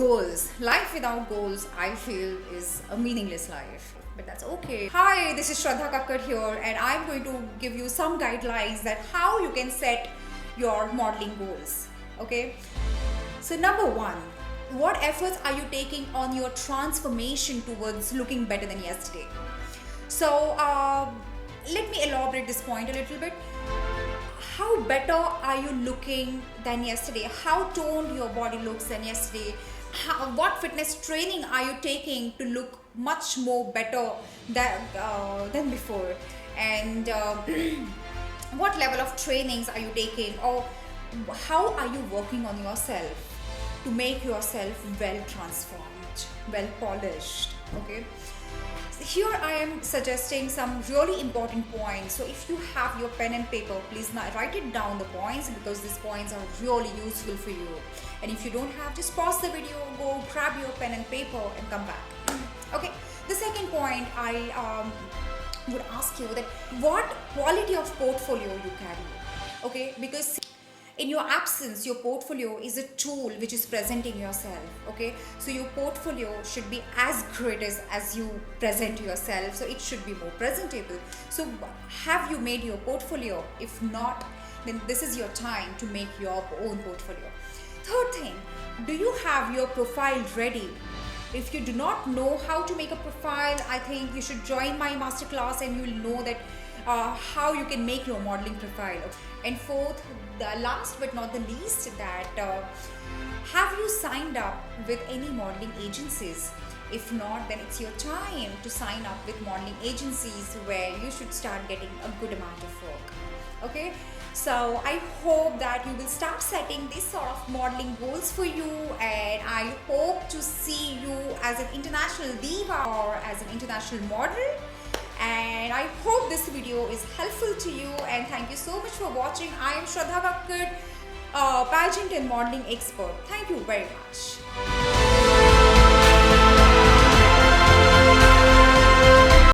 goals. Life without goals, I feel, is a meaningless life. But that's okay. Hi, this is Shrradhaa Kakkad here, and I'm going to give you some guidelines that how you can set your modeling goals. Okay. So number one, what efforts are you taking on your transformation towards looking better than yesterday? So let me elaborate this point a little bit. How better are you looking than yesterday? How toned your body looks than yesterday? What fitness training are you taking to look much more better than before? And what level of trainings are you taking? Or how are you working on yourself to make yourself well transformed, well polished? Okay. Here I am suggesting some really important points. So if you have your pen and paper, please write it down, the points, because these points are really useful for you. And if you don't have, just pause the video, go grab your pen and paper and come back. Okay. The second point, I would ask you that what quality of portfolio you carry. Okay, because in your absence, your portfolio is a tool which is presenting yourself. Okay, so your portfolio should be as great as you present yourself, so it should be more presentable. So have you made your portfolio? If not, then this is your time to make your own portfolio. Third thing, do you have your profile ready? If you do not know how to make a profile, I think you should join my masterclass and you will know that how you can make your modeling profile. And fourth, the last but not the least, that have you signed up with any modeling agencies? If not, then it's your time to sign up with modeling agencies where you should start getting a good amount of work. Okay, so I hope that you will start setting this sort of modeling goals for you, and I hope to see you as an international diva or as an international model. And I hope this video is helpful to you, and thank you so much for watching. I am Shrradhaa Kakkad, pageant and modeling expert. Thank you very much.